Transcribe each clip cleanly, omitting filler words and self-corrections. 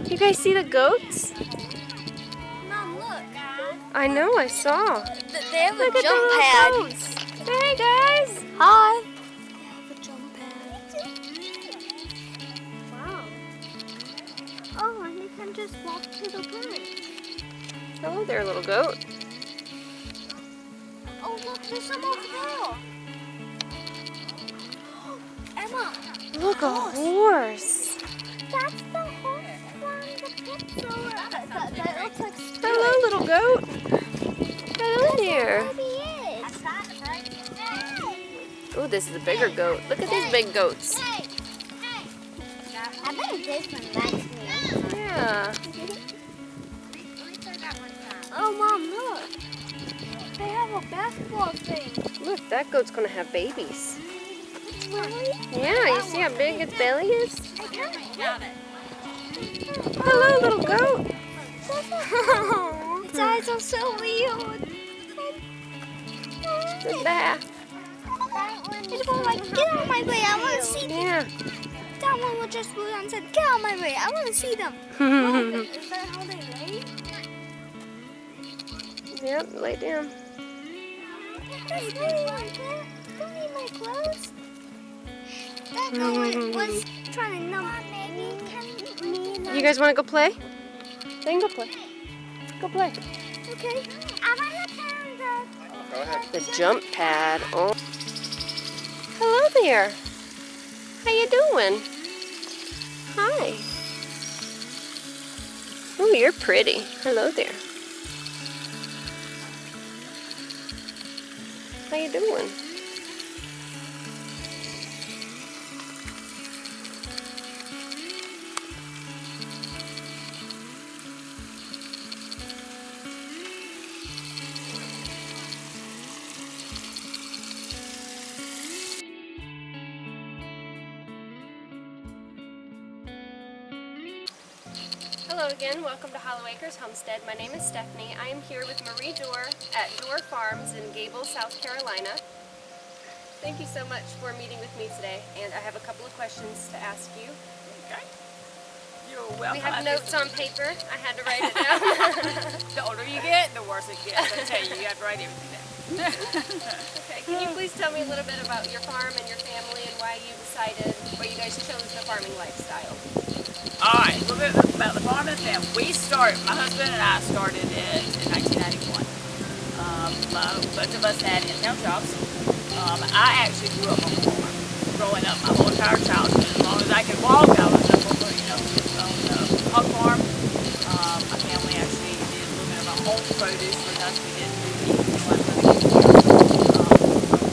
You guys see the goats? Mom, look. I know, I saw. They have Look a at jump the pad. little goats. Hey guys. Hi. They have a jump pad. Wow. Oh, and they can just walk to the bridge. Hello there, little goat. Oh, look, there's some over there. Emma. Look, a horse. That's the horse from the picture. That looks like Stuart. Hello, little goat. Hello there. Maybe it is. Oh, this is a bigger goat. Look at these big goats. I bet this one likes me. Yeah. Oh, Mom, look. They have a basketball thing. Look, that goat's gonna have babies. Really? Yeah, you see how big its belly is? I got it. Hello, little goat. Its eyes are so weird. What's that? It's going like, get out of my way, I want to see them. Yeah. That one was just blue and said, get out of my way, I want to see them. Look, is that how they lay? Yep, lay down. Just lay like that. Don't need my clothes. That one was trying to numb me. You guys want to go play? Then go play. Go play. Okay. I want to pound Go ahead. The jump pad. Oh. Hello there. How you doing? Hi. Oh, you're pretty. Hello there. How you doing? Hello again, welcome to Hollow Acres Homestead. My name is Stephanie. I am here with Marie Dorr at Dorr Farms in Gable, South Carolina. Thank you so much for meeting with me today, and I have a couple of questions to ask you. Okay. You're welcome. We have notes on paper. I had to write it down. The older you get, the worse it gets. I tell you, you have to write everything down. Okay, can you please tell me a little bit about your farm and your family and why you decided, or you guys chose the farming lifestyle? Alright, a little bit about the farm and the family. My husband and I started in 1991. Both of us had in-town jobs. I actually grew up on a farm. Growing up my whole entire childhood. As long as I could walk, I was up on the hog farm. My family actually did a little bit of our own produce with us. We didn't do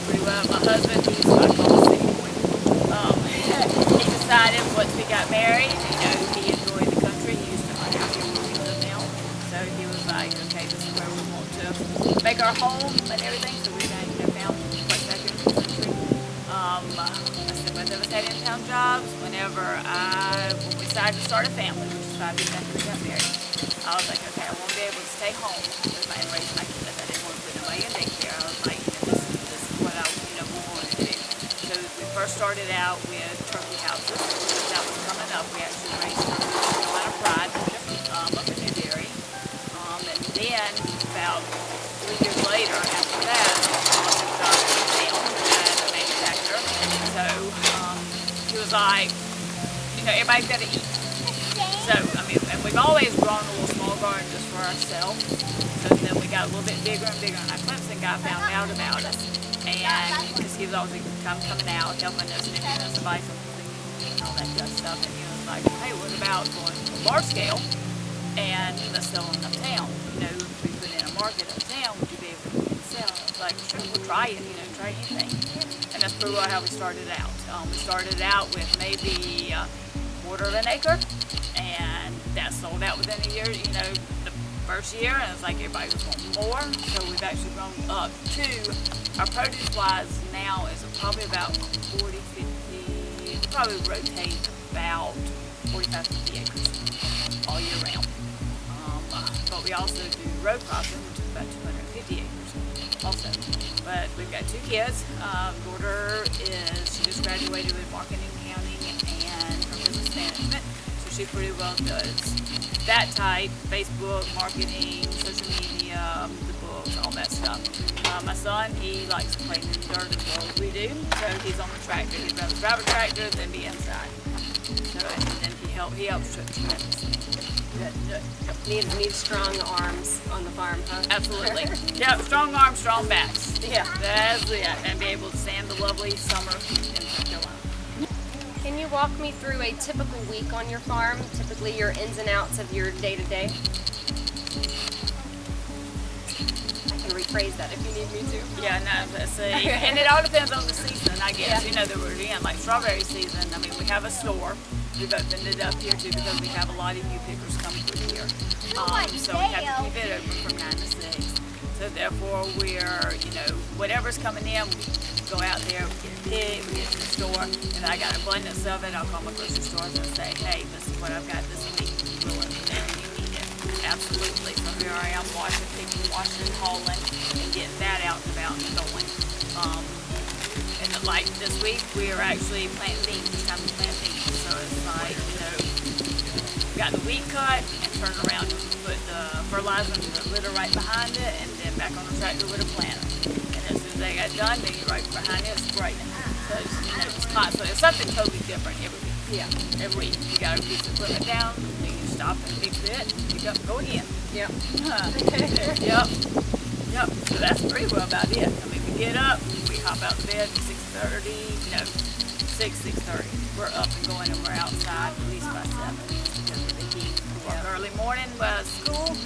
grew up. My husband, he's what I call a city boy. He decided once we got married, he enjoyed the country. He used to hunt out here where we live now. So he was like, okay, this is where we want to make our home and everything. So we found quite back in the country. I said both of us had in-town jobs. When we decided to start a family, which is 5 years after we got married, I was like, okay, I want to be able to stay home and raise my kids. I didn't want to put nobody in daycare. I was like, this is what I want to do. So we first started out with turkey houses. That was coming up. We actually raised turkeys in Carolina Pride up in New Dairy. And then about 3 years later, after that, I moved up to town as a manufacturer. So he was like, everybody's got to eat. So, and we've always grown a little small garden just for ourselves. So then we got a little bit bigger and bigger, and our Clemson guy found out about us. And because he was always coming out, helping us, and if us to buy something and all that good stuff. And he was like, hey, what about going to a large scale and let's sell them uptown? If we put in a market uptown, would you be able to sell? I was like, sure, we'll try it, try anything. And that's pretty well how we started out. We started out with maybe a quarter of an acre, and that sold out within a year, the first year, and it's like everybody was wanting more. So we've actually grown up to, our produce wise now is probably about 40, 50, we probably rotate about 45, 50 acres all year round. But we also do row cropping, which is about 250 acres also. But we've got 2 kids. Daughter she just graduated with marketing, accounting, and her business management. So actually pretty well does that type, Facebook, marketing, social media, the books, all that stuff. My son, he likes to play in the dirt as well as we do, so he's on the tractor. He'd rather drive a tractor than be inside. So, and then he helps tremendously. Need strong arms on the farm, huh? Absolutely. Yeah, strong arms, strong backs. Yeah. That's it. And be able to stand the lovely summer in South Carolina. Can you walk me through a typical week on your farm? Typically your ins and outs of your day-to-day? I can rephrase that if you need me to. Yeah, no, let's see. And it all depends on the season, I guess. Yeah. You know, that we're in, like strawberry season. I mean, we have a store. We've opened it up here too because we have a lot of new pickers coming through here. So we have to keep it open from 9 to 6. So therefore we're, you know, whatever's coming in, we go out there, we get it picked, we get it to the store, and I got an abundance of it. I'll call my grocery stores and say, hey, this is what I've got this week. Will it be there? You need it. Absolutely. So here I am picking, washing, and hauling, and getting that out and about and going. And like this week, we are actually planting beans. It's time to plant beans. So it's like, you know, we got the weed cut and turn around and put the fertilizer and the litter right behind it, and then back on the tractor with a planter. And as soon as they got done, then you're right behind it, spraying. So it's, you know, it's constantly, it's something totally different every week. Yeah. Every week. You got to piece the equipment down, then you stop and fix it, pick up, go again. Yep. Yep. Yep. So that's pretty well about it. I mean, we get up, we hop out of bed at 6:30, no, 6:30. We're up and going and we're outside at least by 7 because of the heat. Work early morning, school,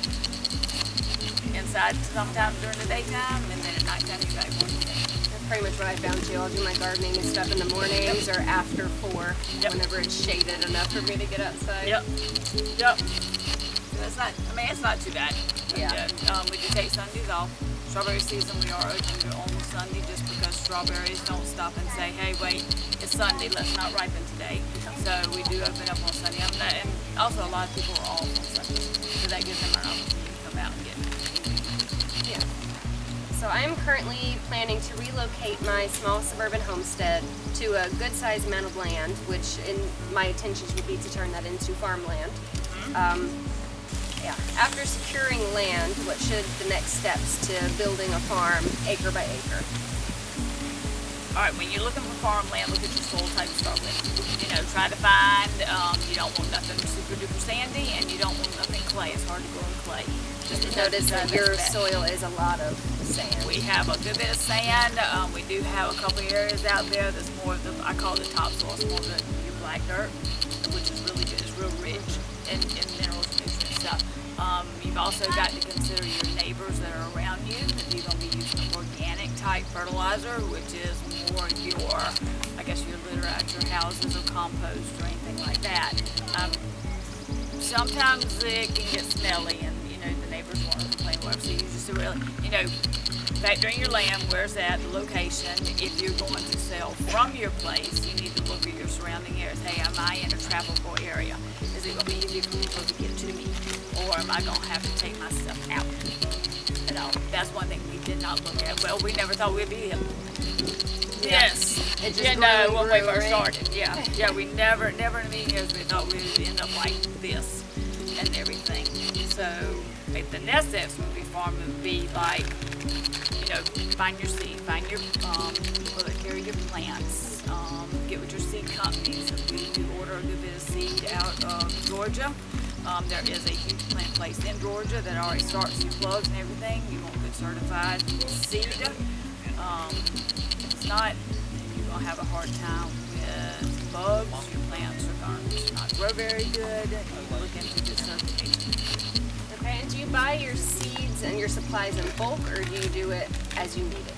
inside sometimes during the daytime, and then at nighttime you got to go again. That's pretty much what I found too. I'll do my gardening and stuff in the mornings or after 4, whenever it's shaded enough for me to get outside. Yep. So it's not, I mean, it's not too bad. Yeah. We do take Sundays off. Strawberry season, we are open on Sunday just because strawberries don't stop and say, hey, wait, it's Sunday, let's not ripen today. So we do open up on Sunday. And also a lot of people are off on Sunday, so that gives them an opportunity to come out and get it. Yeah. So I'm currently planning to relocate my small suburban homestead to a good-sized amount of land, which in my intentions would be to turn that into farmland. After securing land, what should the next steps to building a farm acre by acre? All right, when you're looking for farmland, look at your soil type to start with. You know, try to find, you don't want nothing super duper sandy, and you don't want nothing clay. It's hard to grow in clay. Just notice that your soil is a lot of sand. We have a good bit of sand. We do have a couple areas out there that's more of the, I call it topsoil, it's more of your black dirt, which is really good. It's real rich in minerals and nutrient stuff. You've also got to consider your neighbors that are around you. If you're going to be using organic type fertilizer, which is more your, I guess, your litter at your houses or compost or anything like that. Sometimes it can get smelly and, you know, the neighbors want to complain whatever. So you just really, you know, factor in your land, where's that, the location. If you're going to sell from your place, you need to look at your surrounding areas. Hey, am I in a travelable area? Is it going to be easier for people to get to me? Or am I going to have to take my stuff out? You know, that's one thing we did not look at. Well, we never thought we'd be here. Yes. It just You know, grew when and we grew, first right? started. Yeah. Yeah, we never in a million years we thought we would end up like this and everything. So, like, the next steps would be farming would be like, you know, find your seed, find your, people that carry your plants, get with your seed companies. If we do order a good bit of seed out of Georgia. There is a huge plant place in Georgia that already starts your plugs and everything. You want good certified seed. If it's not, you're going to have a hard time with bugs. Your plants are going to not grow very good. You look into good certification. Okay, and do you buy your seeds and your supplies in bulk, or do you do it as you need it?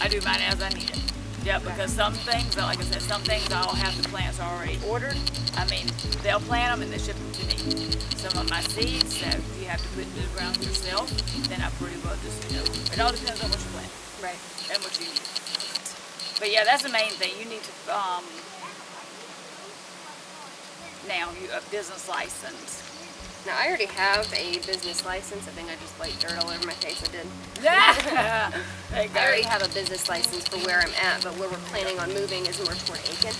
I do mine as I need it. Yeah, because some things, like I said, some things I'll have the plants already ordered. I mean, they'll plant them and they ship them to me. Some of my seeds that you have to put into the ground yourself, then I pretty well just, you know, it all depends on what you plant. Right. And what you need. But yeah, that's the main thing. You need to, now, a business license. Now, I already have a business license. I think I just wiped dirt all over my face. I did. I I already have a business license for where I'm at, but where we're planning on moving is more toward Aiken.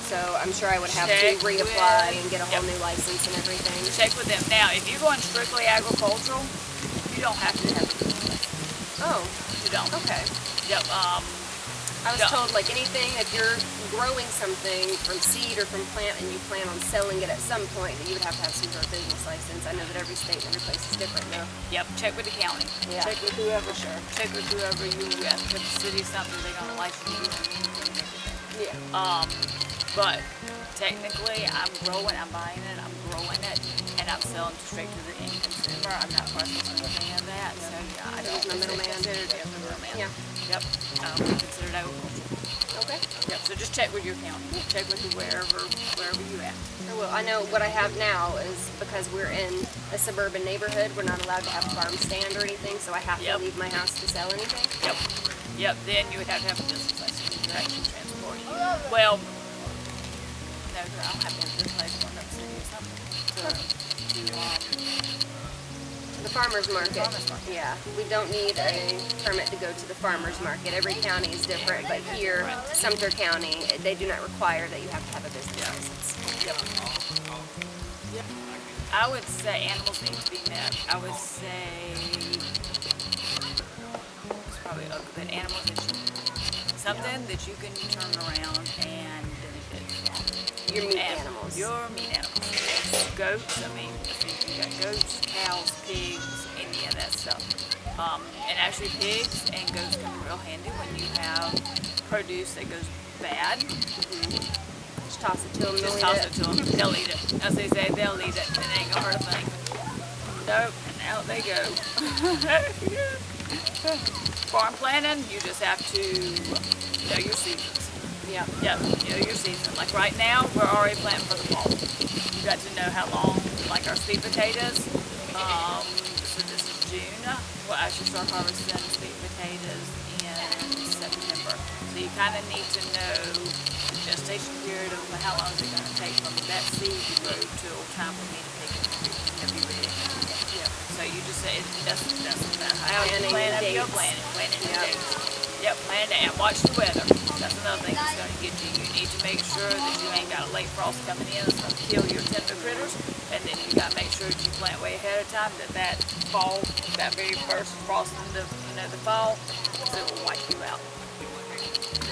So I'm sure I would have Check to reapply with- and get a whole yep. new license and everything. Check with them. Now, if you're going strictly agricultural, you don't have to have a business license. Oh, You don't. okay. Yep. I was Yeah. told like anything, if you're growing something from seed or from plant and you plan on selling it at some point, that you would have to have some sort of business license. I know that every state and every place is different though. Yep. Check with the county. Yeah. Check with whoever. Sure. Check with whoever you with. If the city something, they're gonna license you and everything. Yeah. But technically, I'm growing, I'm buying it, I'm growing it, and I'm selling straight to the end consumer. I'm not processing anything of that. So yeah, I don't. There's no middleman. Considered as a middleman. Yeah. Yep. Considered agricultural. Okay. Yep. So just check with your county. Check with wherever you at. I will. I know what I have now is because we're in a suburban neighborhood, we're not allowed to have a farm stand or anything, so I have Yep. to leave my house to sell anything. Yep. Yep. Then you would have to have a business license to actually transport. Well, no, I'll have to have this place going up city or something. The farmer's market. Farmer's market. Yeah. We don't need a permit to go to the farmer's market. Every county is different, but here, Sumter County, they do not require that you have to have a business license. Yep. I would say animals need to be met. I would say it's probably ugly, but animals that something that you can turn around and benefit from. Your meat animals. Your meat animals. Goats, I mean, you got goats, cows, pigs, any of that stuff. And actually pigs and goats come in real handy when you have produce that goes bad. Just toss it to them. Just toss it to them. They'll eat it. As they say, they'll eat it. And it ain't gonna hurt a thing. Nope. And out they go. Farm planning, you just have to know your seasons. Yeah. Yep, know your season. Like right now, we're already planting for the fall. You got to know how long, like our sweet potatoes. So this is June. We'll actually start harvesting sweet potatoes in September. So you kind of need to know the gestation period of how long is it going to take from that seed to grow till time for me to pick it and be ready. Yeah. So you just say it doesn't matter how you plan it. You're planning your dates. Yep, plan it and watch the weather. That's another thing that's going to get you. You need to make sure that you ain't got a late frost coming in that's going to kill your tender critters. And then you got to make sure that you plant way ahead of time that fall, that very first frost in the fall, so it will wipe you out.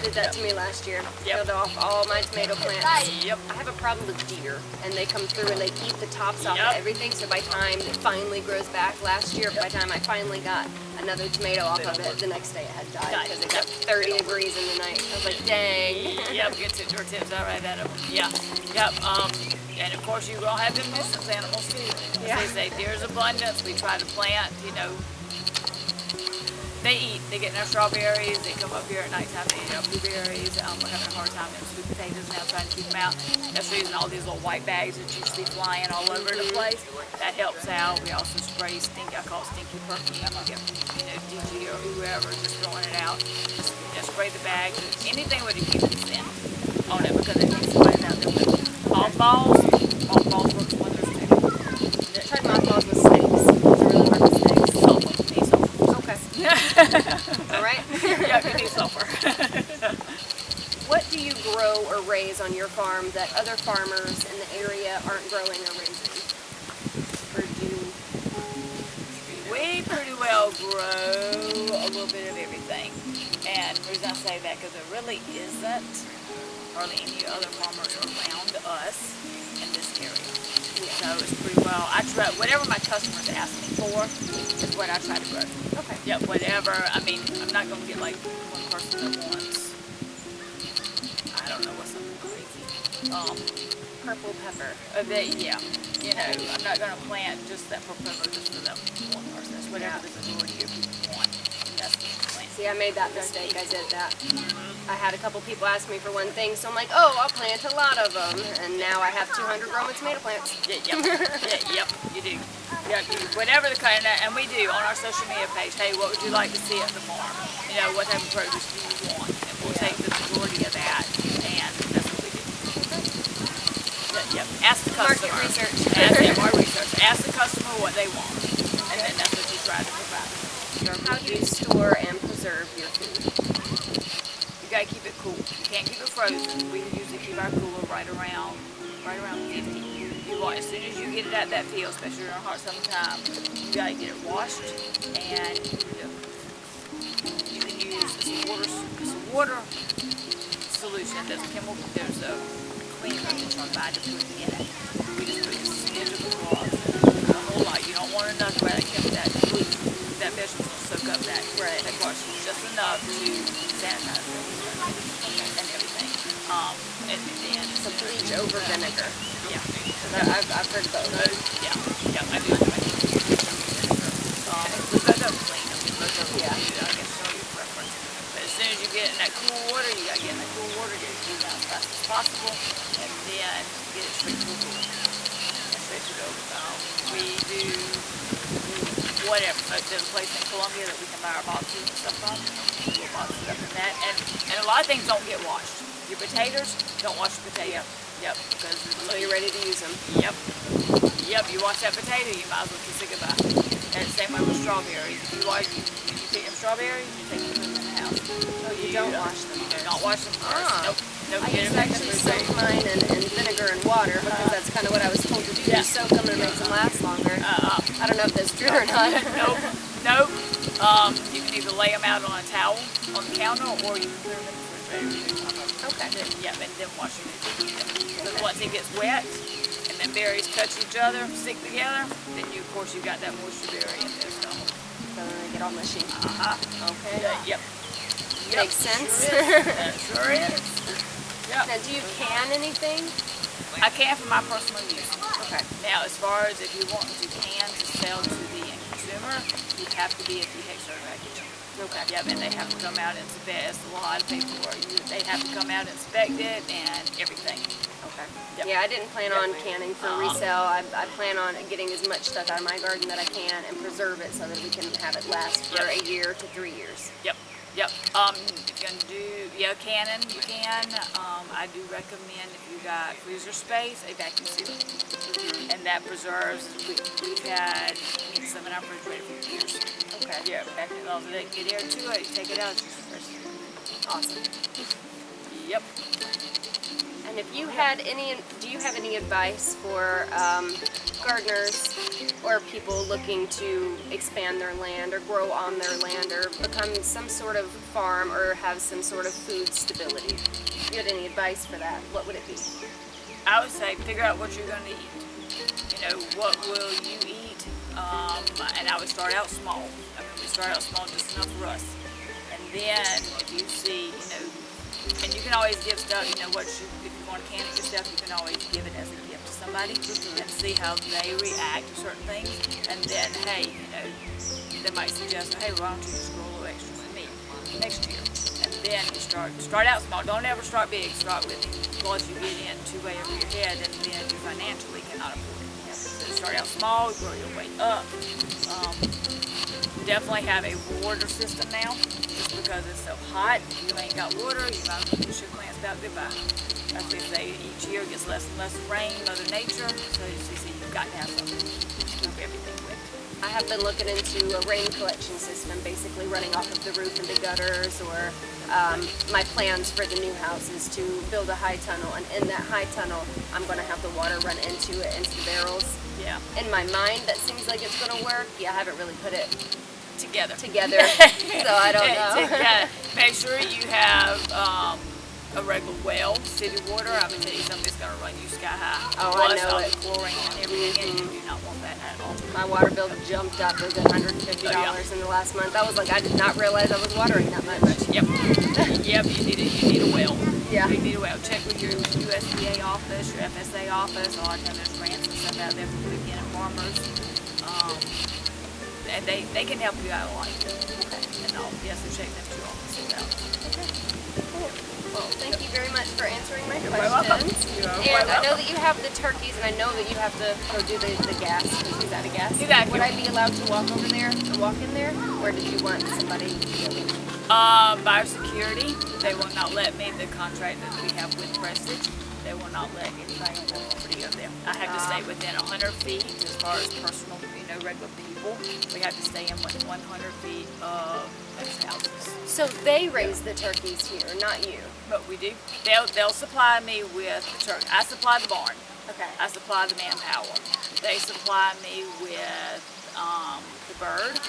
Did that to me last year. Yep. Killed off all my tomato plants. Yep. I have a problem with deer, and they come through and they eat the tops off Yep. of everything. So by the time it finally grows back last year, by the time I finally got another tomato off of it, the next day it had died because it got 30 degrees in the night. I was like, dang. Yep, get to your tips all right out of them. Yeah. Yep. And of course you're gonna have them nuisance animals too. As Yeah. they say, there's abundance. We try to plant, they eat. They get in their strawberries. They come up here at nighttime. They eat our blueberries. We're having a hard time getting sweet potatoes now, trying to keep them out. That's the reason all these little white bags that you see flying all over the place. That helps out. We also spray stinky. I call it stinky perfume. I get DG or whoever just throwing it out. Just spray the bag. Anything with a human scent on it because it needs somebody out there with it. Mothballs works wonders too. I tried mothballs with snakes. Does it really work with snakes? Sulfur. Need sulfur. Okay. All right. Yeah, you need sulfur. What do you grow or raise on your farm that other farmers in the area aren't growing or raising? Or do We pretty well grow a little bit of everything. And the reason I say that because there really isn't hardly any other farmers around us in this area. So it's pretty well, I try, whatever my customers ask me for is what I try to grow. Okay. Yeah, whatever. I mean, I'm not going to get like one person that wants, I don't know, what's something crazy. Purple pepper. Yeah, I'm not going to plant just that purple pepper just for that one person. It's whatever the majority of people want. And that's what you plant. See, I made that mistake. I did that. I had a couple people ask me for one thing, so I'm like, oh, I'll plant a lot of them. And now I have 200 Roman tomato plants. Yep, you do. Yeah, whatever the kind, and we do on our social media page. Hey, what would you like to see at the farm? What type of produce do you want? And we'll take the majority of that, and that's what we do. Yep. Ask the customer. Market research. Market research. Ask the customer what they want, and then that's what you try to provide. How do you store and preserve your food? You gotta keep it cool. You can't keep it frozen. We usually keep our cooler right around 50. You want, as soon as you get it out that field, especially during hot summertime, you gotta get it washed, and you can use some water solution. There's a cleaner that you're trying to buy to put in it. We just put this smidge of the cloth, a whole lot. You don't want enough where that vegetable will soak up that wash, just enough to sanitize it and everything. And then So bleach over vinegar. yeah. I've heard both. Yeah, I do. Both of them clean them. Both of them, Yeah. I can show you preference. But as soon as you get in that cool water, you gotta get in that cool water, get it cooled down as fast as possible, and then get it straight to the door. Straight to the we do whatever. There's a place in Columbia that we can buy our boxes and stuff from. We'll box it up in that. And a lot of things don't get washed. Your potatoes, don't wash the potato. Yep. Because So you're ready to use them. Yep. You wash that potato, you might as well kiss it goodbye. And same way with strawberries. If you pick them strawberries, you take them in the house. No, you don't wash them. You do not wash them first. Nope. I used to actually soak mine in vinegar and water because that's kind of what I was told to do. Yeah. You soak them and it makes them last longer. I don't know if that's true or not. Nope. You can either lay them out on a towel on the counter, or you can put them in the refrigerator. Okay. Yeah, and then wash them. Because once it gets wet, and then berries touch each other, stick together, then of course you got that moisture berry in there. So then they get all mushy. Okay. Yep. Makes sense. That sure is. Yep. Now, do you can anything? I can for my personal use. Okay. Now, as far as if you want to can to sell to the end consumer, you have to be a DHEC certified kitchen. Okay. Yep, and they have to come out and inspect. A lot of paperwork. They have to come out and inspect it and everything. Okay. Yep. Yeah, I didn't plan on canning for resale. I plan on getting as much stuff out of my garden that I can and preserve it so that we can have it last for a year to 3 years. Yep. If you're going to do, canning, you can. I do recommend, if you got freezer space, a vacuum sealer. And that preserves, we've had some in our refrigerator for years. Okay. Yeah, back in those days, get air to it, take it out, it's just fresh. Awesome. Yep. And if you had do you have any advice for gardeners or people looking to expand their land or grow on their land or become some sort of farm or have some sort of food stability? If you had any advice for that, what would it be? I would say figure out what you're going to eat. What will you eat? And I would start out small. We start out small just enough for us. And then if you see, and you can always give stuff, if you want to can it yourself, you can always give it as a gift to somebody and see how they react to certain things. And then, hey, they might suggest, hey, why don't you just grow a little extra with me next year? And then you start out small. Don't ever start big. Start with once you get in too way over your head, and then you financially cannot afford it. So start out small, grow your way up. Definitely have a water system now. Just because it's so hot, if you ain't got water, you might push your plants about goodbye. As they say, each year gets less and less rain, Mother Nature, so you've got to have something to move everything with. I have been looking into a rain collection system, basically running off of the roof into gutters, or my plans for the new house is to build a high tunnel, and in that high tunnel, I'm going to have the water run into the barrels. Yeah. In my mind, that seems like it's going to work. Yeah, I haven't really put it Together. so I don't know. Make sure you have a regular well, city water. I'm going to tell you something that's going to run you sky high. Oh, plus I know it. Chlorine and everything, and you do not want that at all. My water bill jumped up. It was $150 in the last month. I was like, I did not realize I was watering that much. Yep. You need a well. Yeah. You need a well. Check with your USDA office, your FSA office. A lot of times there's grants and stuff out there for beginning farmers. And they can help you out a lot. Okay. And so check them two offices out. Cool. Well, thank you very much for answering my You're welcome. questions. You're And I know welcome. that you have the turkeys, and I know that you have to do the gas. Is that a gas? Exactly. Would I be allowed to walk over there and walk in there, or did you want somebody to go in? Biosecurity, they will not let me, the contract that we have with Prestige, they will not let anybody on the property over there. I have to stay within 100 feet as far as personal, regular people. We have to stay in within 100 feet of those houses. So they raise the turkeys here, not you. But we do. They'll supply me with the turkey. I supply the barn. Okay. I supply the manpower. They supply me with the bird,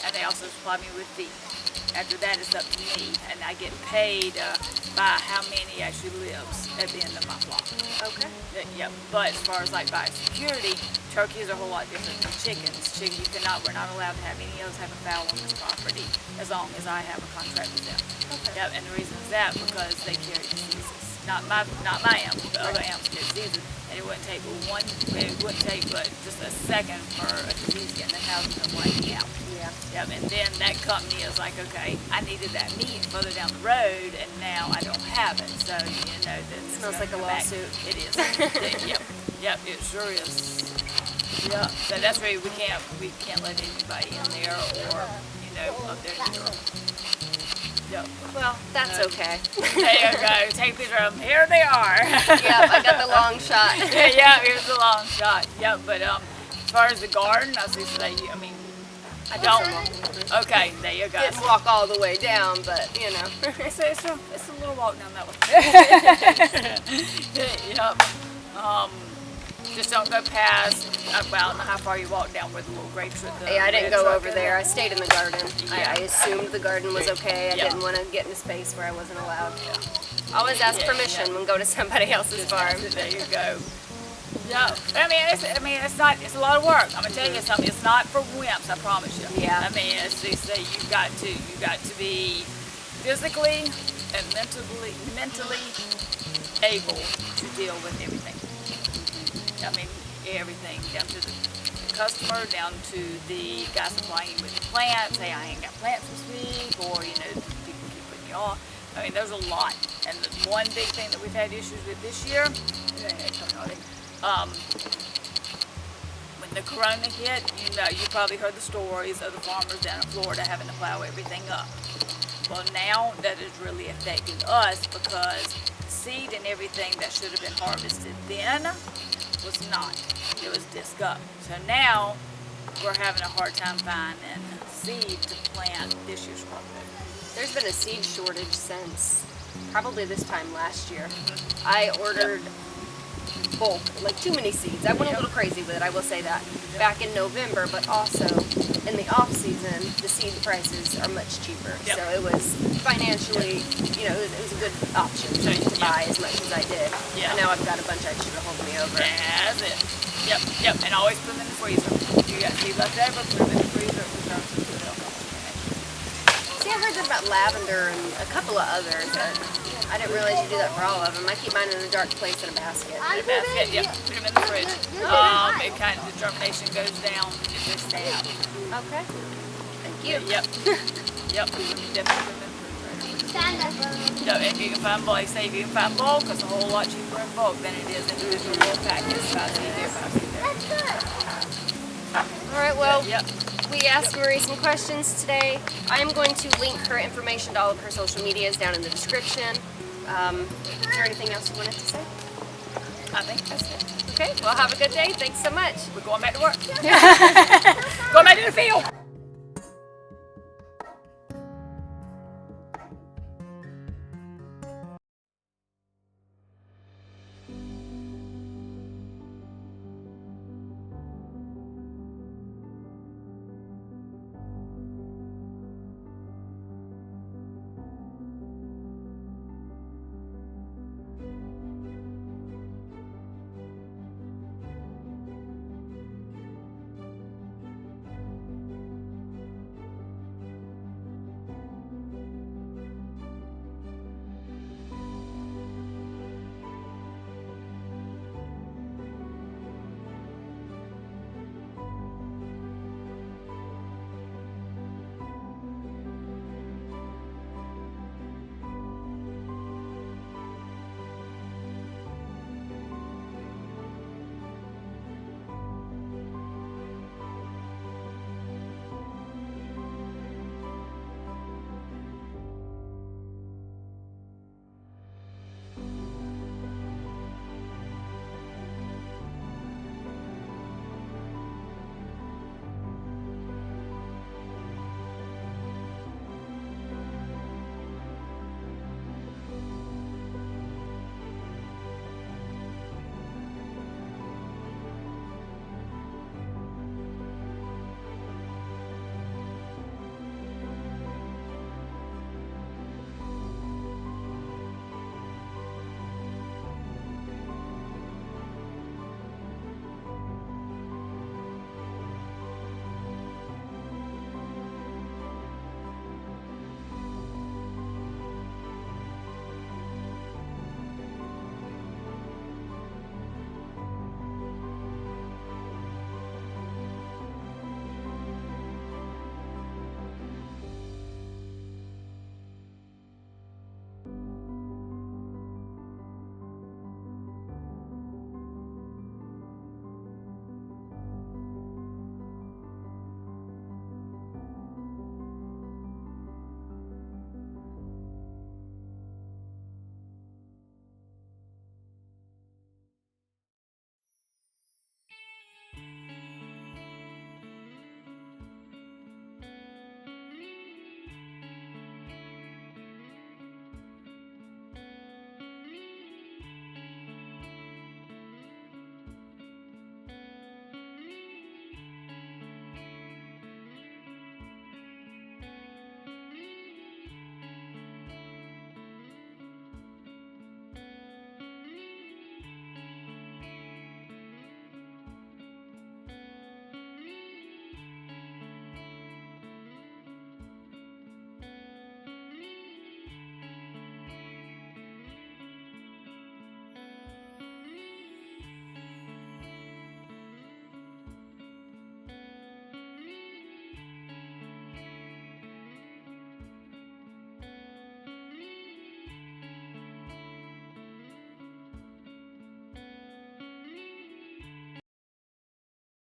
and they also supply me with feed. After that, it's up to me, and I get paid by how many actually lives at the end of my flock. Okay. Yep. But as far as like biosecurity, turkeys are a whole lot different than chickens. We're not allowed to have any of us have a fowl on this property as long as I have a contract with them. Okay. Yep. And the reason is that because they carry diseases. Not my amp, the other amps carry diseases, and it wouldn't take but just a second for a disease to get in the house and them wiping out. Yeah. Yep, and then that company is like, okay, I needed that meat further down the road, and now I don't have it. So that Smells like a lawsuit. It is. Yep, it sure is. Yeah, so that's why we can't let anybody in there or up there either. Yep. Well, that's okay. There you go. Take a picture of them. Here they are. Yep, I got the long shot. Yeah, here's the long shot. Yep, but as far as the garden, I don't. Okay, there you go. Didn't walk all the way down, but It's a little walk down that way. Yep. Just don't go past. Well, I don't know how far you walk down where the little grapes with the. Yeah, I didn't red go truck over in there. I stayed in the garden. Yeah. I assumed the garden was okay. I Yeah. didn't want to get in a space where I wasn't allowed. Yeah. Always ask Yeah, permission when go to somebody else's farm. There you go. Yeah, it's a lot of work. I'm gonna tell you something. It's not for wimps, I promise you. Yeah. I mean, they say you got to be physically and mentally able to deal with everything. I mean, everything down to the customer, down to the guy supplying you with the plants. Hey, I ain't got plants this week, or people keep putting you off. I mean, there's a lot. And the one big thing that we've had issues with this year, when the corona hit, you probably heard the stories of the farmers down in Florida having to plow everything up. Well, now that is really affecting us because seed and everything that should have been harvested then was not. It was disc up. So now we're having a hard time finding seed to plant this year's crop. There's been a seed shortage since probably this time last year. I ordered bulk, like too many seeds. I went a little crazy with it, I will say that, back in November, but also in the off season, the seed prices are much cheaper. Yep. So it was financially, it was a good option to buy as much as I did. Yeah. And now I've got a bunch extra to hold me over. That's it. Yep. And always put them in the freezer. If you got seed left over, put them in the freezer. See, I heard that about lavender and a couple of others, but I didn't realize you do that for all of them. I keep mine in a dark place in a basket. In a basket, yep. Put them in the fridge. It kind of, the germination goes down if they stay out. Okay. Thank you. Yep. Definitely put them in the refrigerator. Stand up. So if you can find bulk, say if you can find bulk, it's a whole lot cheaper in bulk than it is individual bulk packets. About seed here, about seed there. That's good. All right, well, Yep. we asked Marie some questions today. I am going to link her information to all of her social medias down in the description. Is there anything else you wanted to say? I think that's it. Okay, well, have a good day. Thanks so much. We're going back to work. Going back to the field.